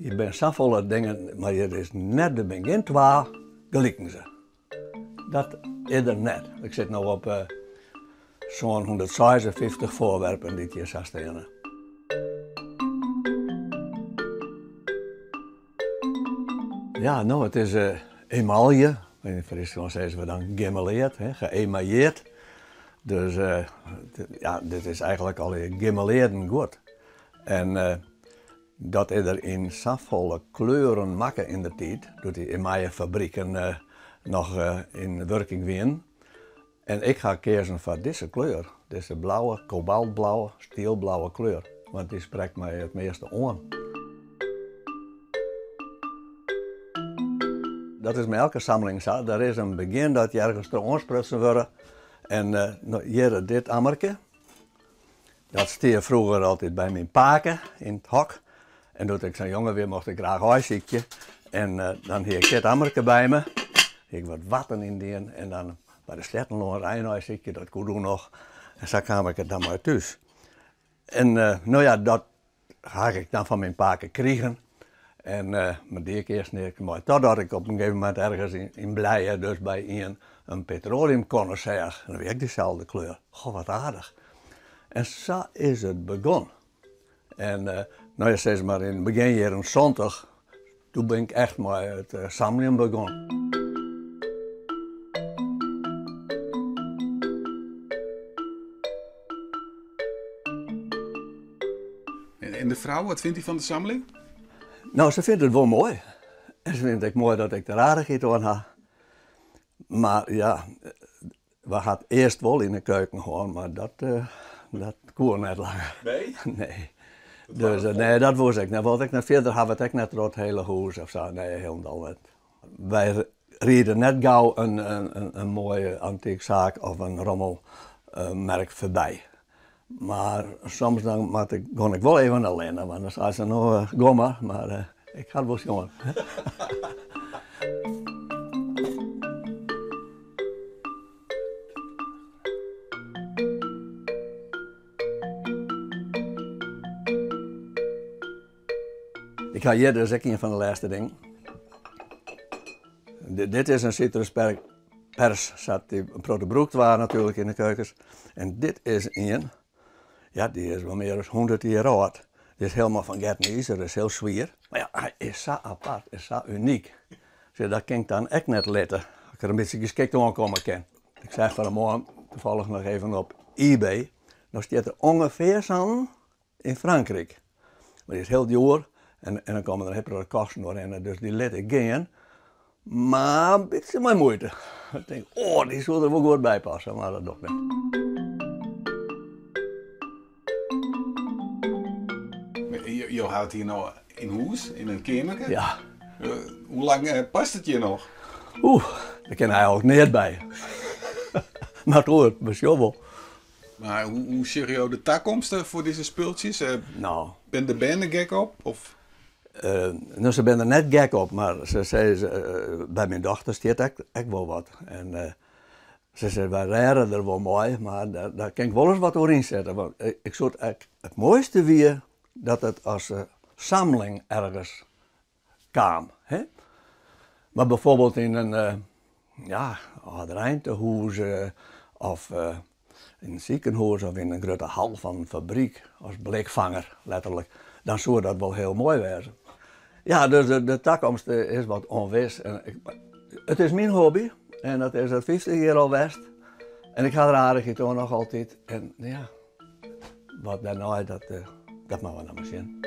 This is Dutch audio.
Je bent zoveel dingen, maar je is net de begin 2 gelijken ze. Dat is er net. Ik zit nu op zo'n 156 voorwerpen dit jaar staan. Ja, nou, het is emaille. In Friesland zeggen we dan gemeleerd, geëmailleerd. Dus ja, dit is eigenlijk al gemeleerd goed. En dat is er in zoveel kleuren maken in de tijd, doet die emaillefabrieken nog in werking zijn. En ik ga kiezen voor deze kleur, deze blauwe, kobaltblauwe, steelblauwe kleur. Want die spreekt mij het meeste aan. Dat is met elke sammeling zo. Er is een begin dat je ergens te aansprutsen wordt. En hier dit ammerke. Dat stier vroeger altijd bij mijn paken in het hok. En toen ik zo'n jongen weer mocht ik graag huisziekje. En dan heb ik dit ammerke bij me. Ik wat watten in die en dan bij de Slettenloon Rijnhuisziekje, dat kon doen nog. En zo kwam ik het dan maar thuis. En nou ja, dat ga ik dan van mijn paken krijgen. En maar die eerst niet mooi. Totdat ik op een gegeven moment ergens in Blijen, dus bij een petroleumconnoisseur, en dan weer diezelfde kleur. Goh, wat aardig. En zo is het begonnen. En nou ja, steeds maar in het begin jaren 70, toen ben ik echt maar het samelen begonnen. En de vrouw, wat vindt hij van de sammeling? Nou, ze vindt het wel mooi. En ze vindt het mooi dat ik er aardigheid aan heb. Maar ja, we gaan eerst wel in de keuken gaan, maar dat kon niet langer. Nee? Nee. Dus nee, dat wist ik niet. Want ik net verder had ik net door het hele huis of zo. Nee, helemaal niet. Wij rieden net gauw een mooie antiekzaak of een rommelmerk voorbij. Maar soms dan kon ik wel even alleen, want dan zei ze nou, ga maar ik ga wel jongen. Ik ga hier dus een van de laatste dingen. Dit is een citruspers, zat die protebroekt waren natuurlijk in de keukens. En dit is een, ja die is wel meer dan 100 jaar oud. Die is helemaal van Gertniezer, dat is heel zwier. Maar ja, hij is zo apart, is zo uniek. Dus dat kan ik dan echt net letten. Als ik er een beetje geschikt aankomen kan. Ik zeg van de morgen toevallig nog even op eBay. Dan staat er ongeveer zo'n in Frankrijk. Maar die is heel duur. En dan komen er heel kosten doorheen, dus die let ik gaan. Maar een beetje mijn moeite. Ik denk, oh, die zou er wel goed bij passen, maar dat doe ik niet. Je houdt hier nou in huis, in een kamertje? Ja. Hoe lang past het je nog? Daar kan hij eigenlijk niet bij. Maar goed, misschien wel. Maar hoe serieus de toekomst voor deze spultjes? Nou. Ben de band er gek op? Of? Nou, ze ben er net gek op, maar ze zei, bij mijn dochter staat echt wel wat. En ze zei, wij raren er wel mooi, maar daar kan ik wel eens wat doorheen zetten. Want ik zou het mooiste weer dat het als sammeling ergens kwam. Hè? Maar bijvoorbeeld in een ruimtehuis of in een ziekenhuis of in een grote hal van een fabriek als blikvanger, letterlijk. Dan zou dat wel heel mooi wezen. Ja, dus de toekomst is wat onwis. Het is mijn hobby en dat is het 50 jaar al best. En ik ga er aardig toe nog altijd. En ja, wat daarna, dat mag we dan maar zien.